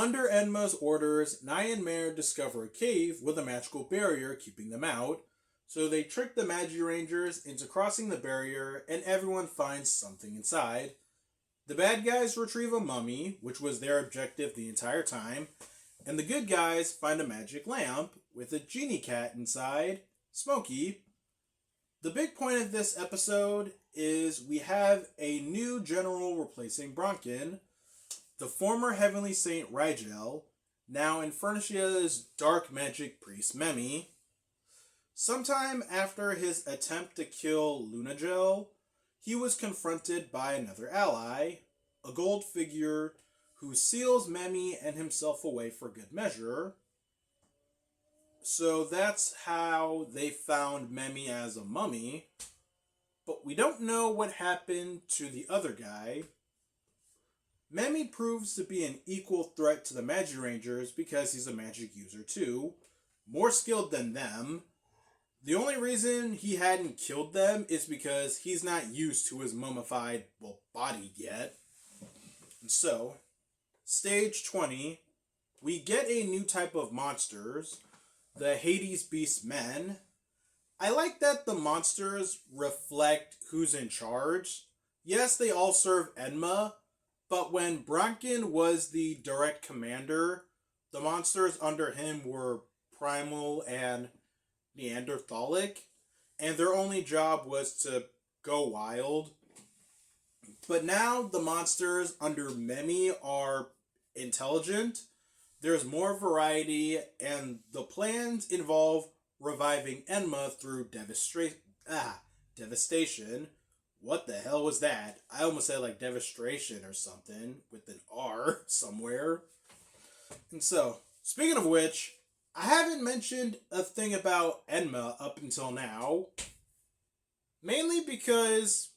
Under Enma's orders, Nai and Mare discover a cave with a magical barrier keeping them out, so they trick the Magirangers into crossing the barrier and everyone finds something inside. The bad guys retrieve a mummy, which was their objective the entire time, and the good guys find a magic lamp with a genie cat inside, Smokey. The big point of this episode is we have a new general replacing Bronkin, the former Heavenly Saint Rigel, now Infernicia's dark magic priest Memi. Sometime after his attempt to kill Lunagel, he was confronted by another ally, a gold figure who seals Memi and himself away for good measure. So that's how they found Memi as a mummy, but we don't know what happened to the other guy. Memi proves to be an equal threat to the Magirangers because he's a magic user too, more skilled than them. The only reason he hadn't killed them is because he's not used to his mummified, body yet. And so, stage 20, we get a new type of monsters, the Hades Beast Men. I like that the monsters reflect who's in charge. Yes, they all serve Enma, but when Bronkin was the direct commander, the monsters under him were primal and Neanderthalic, and their only job was to go wild. But now the monsters under Memi are intelligent, there's more variety, and the plans involve reviving Enma through devastation. What the hell was that? I almost said like devastation or something with an R somewhere. And so, speaking of which, I haven't mentioned a thing about Enma up until now. Mainly because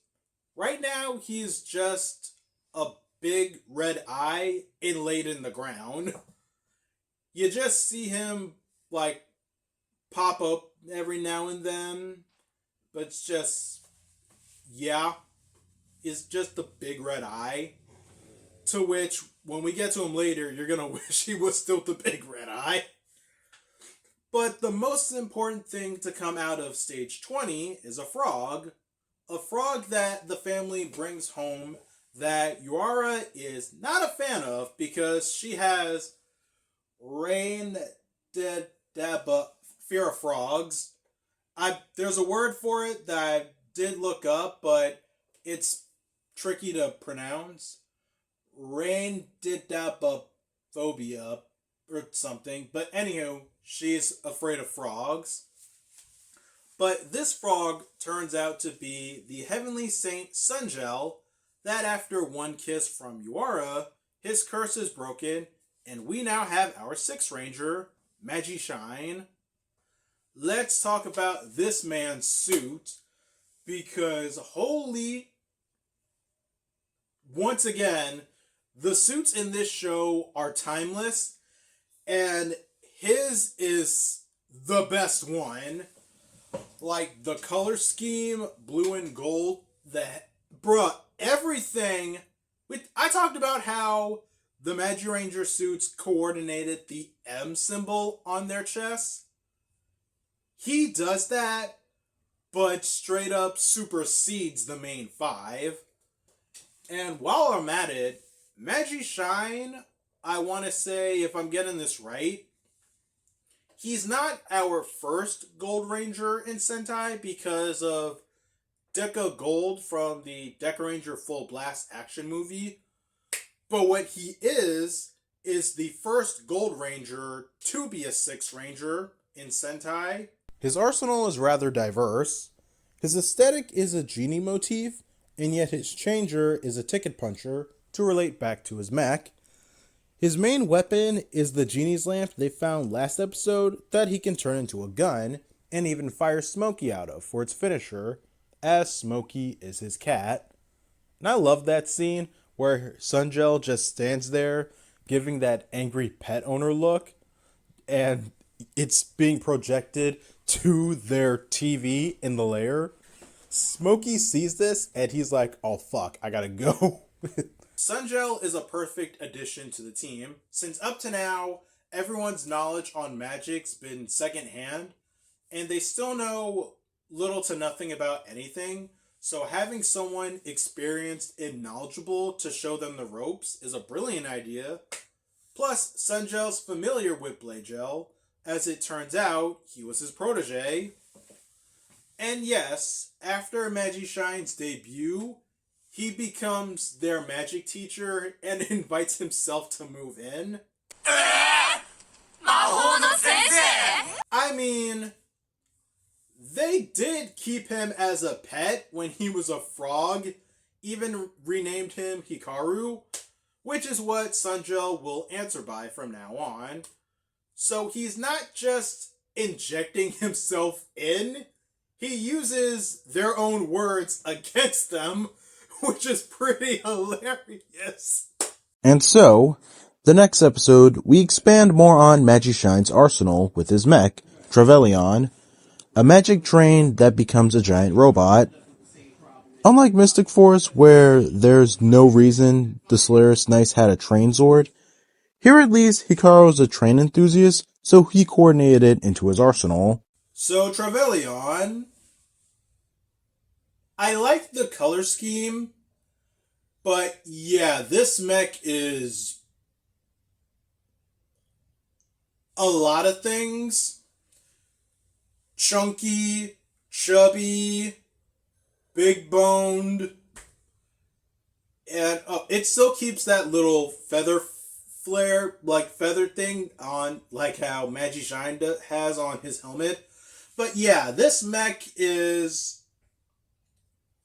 right now he's just a big red eye inlaid in the ground. You just see him like pop up every now and then, but it's just, it's just a big red eye. To which, when we get to him later, you're gonna wish he was still the big red eye. But the most important thing to come out of stage 20 is a frog. A frog that the family brings home that Yuara is not a fan of because she has fear of frogs. There's a word for it that I did look up, but it's tricky to pronounce. Phobia or something. But anywho, she's afraid of frogs. But this frog turns out to be the Heavenly Saint Sungel, that after one kiss from Yuara, his curse is broken, and we now have our Sixth Ranger, Magishine. Let's talk about this man's suit, because once again, the suits in this show are timeless, and his is the best one. Like, the color scheme, blue and gold, everything. I talked about how the Magiranger suits coordinated the M symbol on their chests. He does that, but straight up supersedes the main five. And while I'm at it, Magishine, I want to say, if I'm getting this right, he's not our first Gold Ranger in Sentai because of Deca Gold from the Deca Ranger Full Blast action movie. But what he is the first Gold Ranger to be a Sixth Ranger in Sentai. His arsenal is rather diverse. His aesthetic is a genie motif, and yet his changer is a ticket puncher to relate back to his mech. His main weapon is the genie's lamp they found last episode that he can turn into a gun and even fire Smokey out of for its finisher, as Smokey is his cat. And I love that scene where Sungel just stands there giving that angry pet owner look, and it's being projected to their TV in the lair. Smokey sees this and he's like, oh fuck, I gotta go. Sungel is a perfect addition to the team, since up to now, everyone's knowledge on magic's been secondhand, and they still know little to nothing about anything, so having someone experienced and knowledgeable to show them the ropes is a brilliant idea. Plus, Sungel's familiar with Blagel, as it turns out, he was his protege. And yes, after Magishine's debut, he becomes their magic teacher and invites himself to move in. Mahou no sensei! I mean, they did keep him as a pet when he was a frog, even renamed him Hikaru, which is what Sungel will answer by from now on. So he's not just injecting himself in, he uses their own words against them, which is pretty hilarious. And so, the next episode, we expand more on Magishine's arsenal with his mech, Trevelyan, a magic train that becomes a giant robot. Unlike Mystic Force, where there's no reason the Solaris Knights had a train Zord, here at least Hikaru's a train enthusiast, so he coordinated it into his arsenal. So Trevelyan, I like the color scheme, but yeah, this mech is a lot of things. Chunky, chubby, big boned, and it still keeps that little feather flare, like feather thing on, like how Magishine has on his helmet. But yeah, this mech is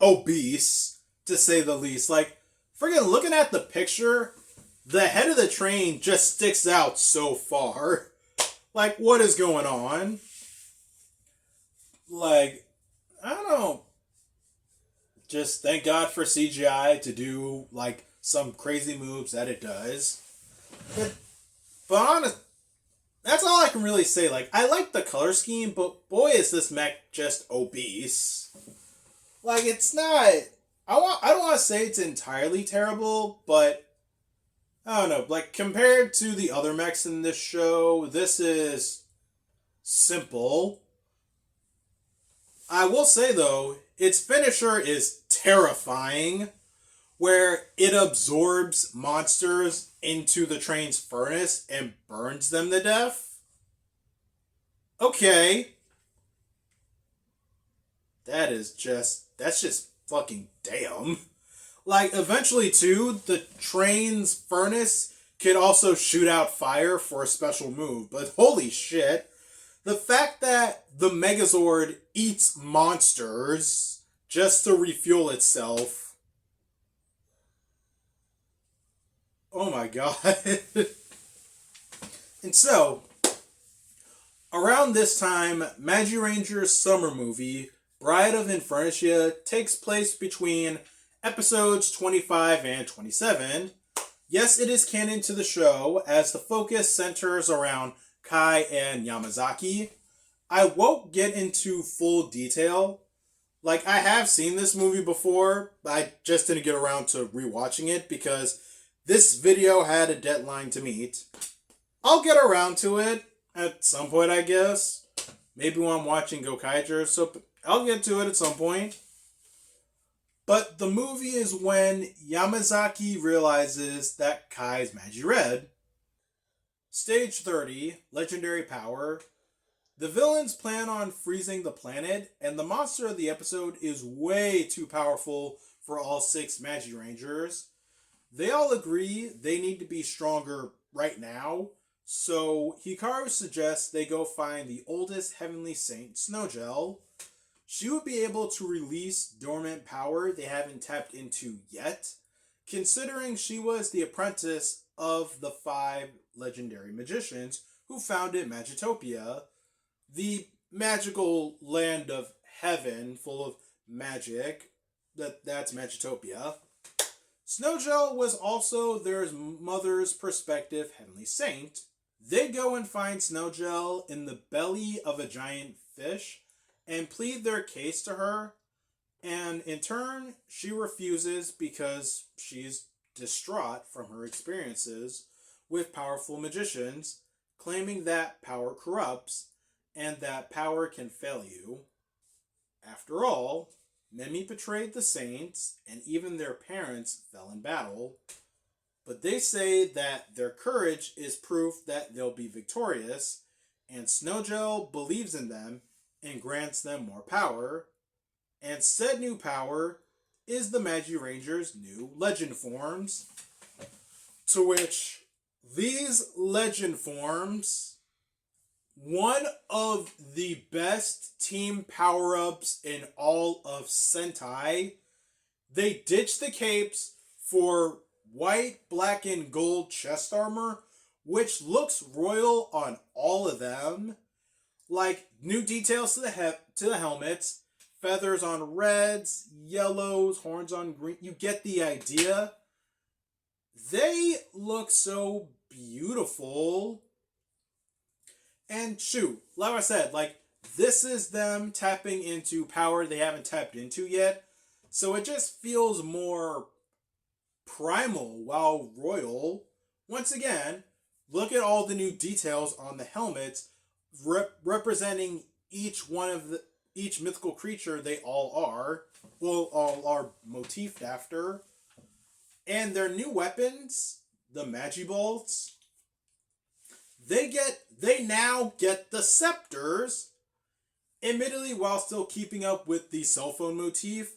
obese, to say the least. Like, friggin' looking at the picture, the head of the train just sticks out so far. Like, what is going on? Like, I don't know. Just thank God for CGI to do, like, some crazy moves that it does. But honest, that's all I can really say. Like, I like the color scheme, but boy is this mech just obese. Like, it's not... I don't want to say it's entirely terrible, but... I don't know. Like, compared to the other mechs in this show, this is simple. I will say, though, its finisher is terrifying, where it absorbs monsters into the train's furnace and burns them to death. Okay. That's just fucking damn. Like, eventually, too, the train's furnace could also shoot out fire for a special move, but holy shit. The fact that the Megazord eats monsters just to refuel itself. Oh my god. And so, around this time, Magiranger's summer movie, Bride of Infernitia, takes place between episodes 25 and 27. Yes, it is canon to the show, as the focus centers around Kai and Yamazaki. I won't get into full detail. Like, I have seen this movie before, but I just didn't get around to rewatching it because this video had a deadline to meet. I'll get around to it at some point, I guess. Maybe when I'm watching Gokaiger, so I'll get to it at some point. But the movie is when Yamazaki realizes that Kai's Magired. Stage 30, Legendary Power. The villains plan on freezing the planet, and the monster of the episode is way too powerful for all 6 Magirangers. They all agree they need to be stronger right now, so Hikaru suggests they go find the oldest heavenly saint, Snowgel. She would be able to release dormant power they haven't tapped into yet, considering she was the apprentice of the 5 legendary magicians who founded Magitopia, the magical land of heaven full of magic. That's Magitopia. Snowgel was also their mother's prospective heavenly saint. They go and find Snowgel in the belly of a giant fish and plead their case to her, and in turn, she refuses because she's distraught from her experiences with powerful magicians, claiming that power corrupts and that power can fail you. After all, Mimi betrayed the saints, and even their parents fell in battle. But they say that their courage is proof that they'll be victorious, and Snowgel believes in them and grants them more power. And said new power is the Magiranger's new legend forms. To which these legend forms, one of the best team power-ups in all of Sentai. They ditched the capes for white, black, and gold chest armor, which looks royal on all of them. Like, new details to the helmets, feathers on reds, yellows, horns on green. You get the idea. They look so beautiful. And shoot, like I said, like, this is them tapping into power they haven't tapped into yet. So it just feels more primal while royal. Once again, look at all the new details on the helmets representing each mythical creature they all are. Well, all are motifed after. And their new weapons, the Magibolts, they now get the scepters, admittedly while still keeping up with the cell phone motif.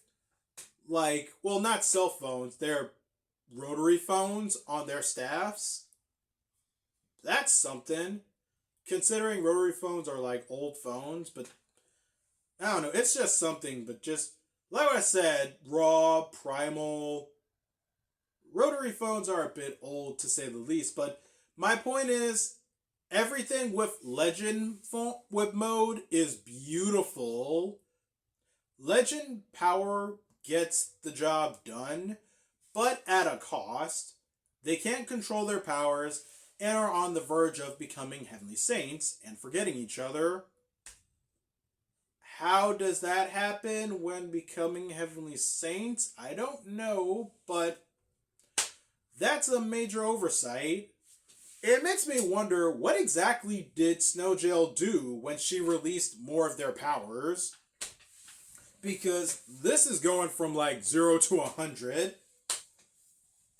Like, well, not cell phones, they're rotary phones on their staffs. That's something, considering rotary phones are like old phones, but I don't know, it's just something. But just, like I said, raw, primal, rotary phones are a bit old to say the least, but my point is, everything with Legend whip mode is beautiful. Legend power gets the job done, but at a cost. They can't control their powers and are on the verge of becoming Heavenly Saints and forgetting each other. How does that happen when becoming Heavenly Saints? I don't know, but that's a major oversight. It makes me wonder, what exactly did Snowgel do when she released more of their powers? Because this is going from like 0 to 100.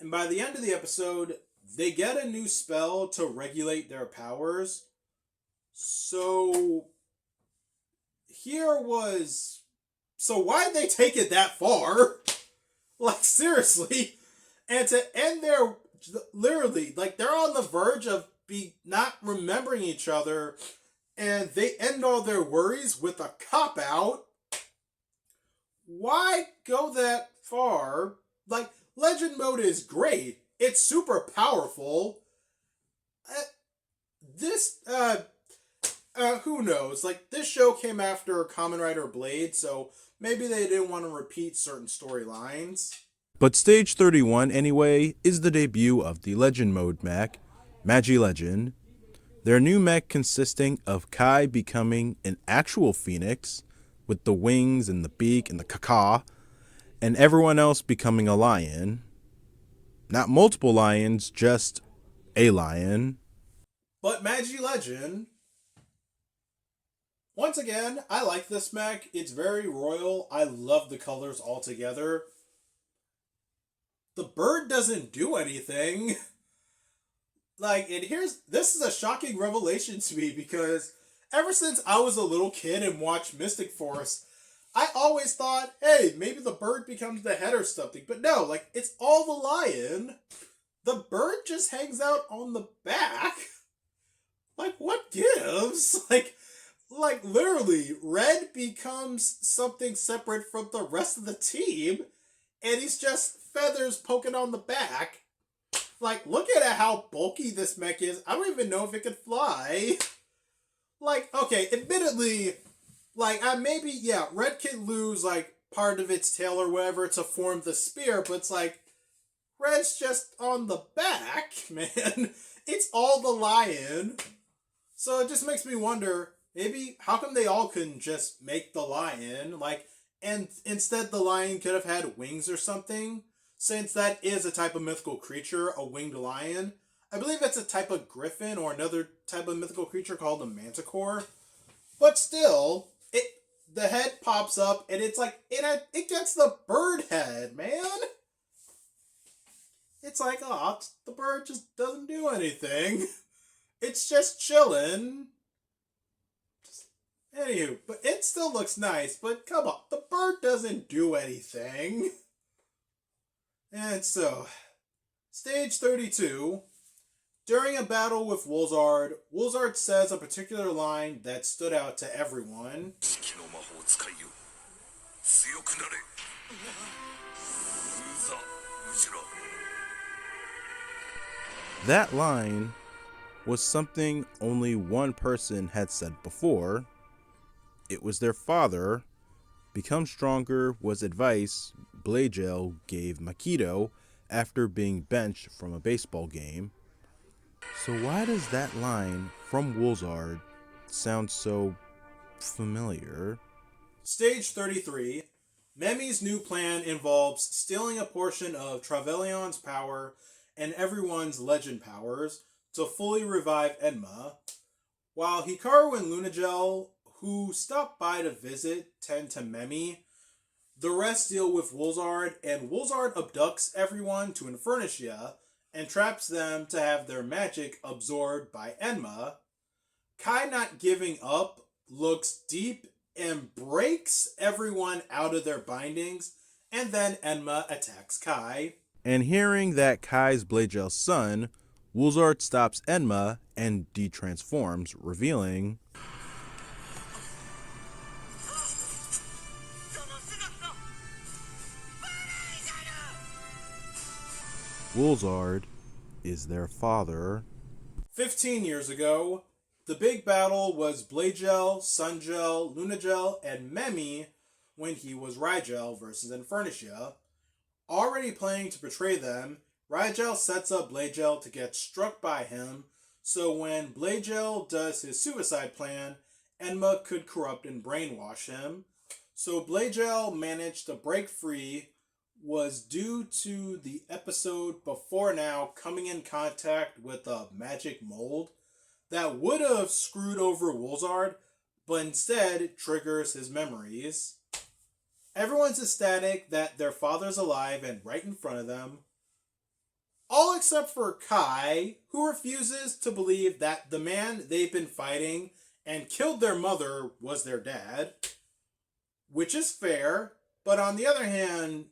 And by the end of the episode, they get a new spell to regulate their powers. So why'd they take it that far? Like, seriously. And to end their, literally, like, they're on the verge of not remembering each other, and they end all their worries with a cop-out. Why go that far? Like, Legend mode is great. It's super powerful. Who knows? Like, this show came after KamenRider Blade, so maybe they didn't want to repeat certain storylines. But Stage 31, anyway, is the debut of the Legend Mode mech, Magilegend. Their new mech consisting of Kai becoming an actual phoenix, with the wings and the beak and the caca, and everyone else becoming a lion. Not multiple lions, just a lion. But Magilegend, once again, I like this mech. It's very royal. I love the colors altogether. The bird doesn't do anything. Like, and this is a shocking revelation to me, because ever since I was a little kid and watched Mystic Force, I always thought, hey, maybe the bird becomes the head or something. But no, like, it's all the lion. The bird just hangs out on the back. Like, what gives? Like literally, Red becomes something separate from the rest of the team, and he's just feathers poking on the back. Like, look at how bulky this mech is. I don't even know if it could fly. Like, okay, admittedly, like, Red can lose, like, part of its tail or whatever to form the spear, but it's like, Red's just on the back, man. It's all the lion. So it just makes me wonder, maybe, how come they all couldn't just make the lion? Like, and instead the lion could have had wings or something? since that is a type of mythical creature, a winged lion. I believe it's a type of griffin or another type of mythical creature called a manticore. But still, the head pops up and it's like it gets the bird head, man. It's like, oh, the bird just doesn't do anything. It's just chilling. Anywho, but it still looks nice, but come on, the bird doesn't do anything. And so, stage 32. During a battle with Woolzard, Woolzard says a particular line that stood out to everyone. That line was something only one person had said before. It was their father. Become stronger was advice Blagel gave Makito after being benched from a baseball game. So why does that line from Woolzard sound so familiar? Stage 33. Memi's new plan involves stealing a portion of Trevelyan's power and everyone's legend powers to fully revive Enma, while Hikaru and Lunagel, who stop by to visit, tend to Memi. The rest deal with Woolzard, and Woolzard abducts everyone to Infernicia and traps them to have their magic absorbed by Enma. Kai, not giving up, looks deep and breaks everyone out of their bindings, and then Enma attacks Kai. And hearing that Kai's Blagel's son, Woolzard stops Enma and de-transforms, revealing Woolzard is their father. 15 years ago, the big battle was Blagel, Sungel, Lunagel, and Memi when he was Rigel versus Infernicia. Already planning to betray them, Rigel sets up Blagel to get struck by him, so when Blagel does his suicide plan, Enma could corrupt and brainwash him. So Blagel managed to break free was due to the episode before now coming in contact with a magic mold that would have screwed over Woolzard, but instead triggers his memories. Everyone's ecstatic that their father's alive and right in front of them, all except for Kai, who refuses to believe that the man they've been fighting and killed their mother was their dad, which is fair, but on the other hand,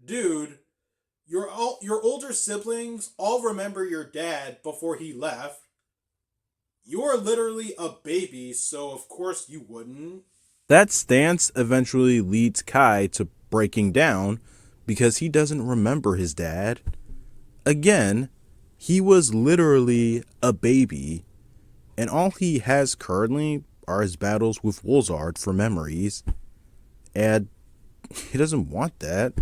dude, your older siblings all remember your dad before he left. You're literally a baby, so of course you wouldn't. That stance eventually leads Kai to breaking down because he doesn't remember his dad. Again, he was literally a baby, and all he has currently are his battles with Woolzard for memories, and he doesn't want that.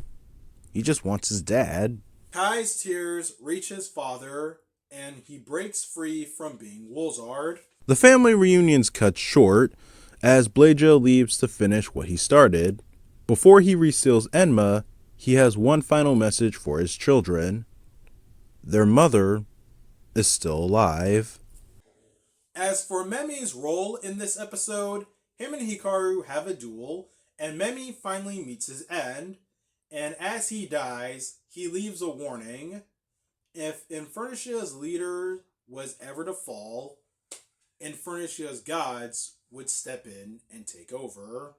He just wants his dad. Kai's tears reach his father, and he breaks free from being Woolzard. The family reunion's cut short as Blagel leaves to finish what he started. Before he reseals Enma, he has one final message for his children. Their mother is still alive. As for Memi's role in this episode, him and Hikaru have a duel, and Memi finally meets his end, and as he dies, he leaves a warning. If Infernicia's leader was ever to fall, Infernicia's gods would step in and take over.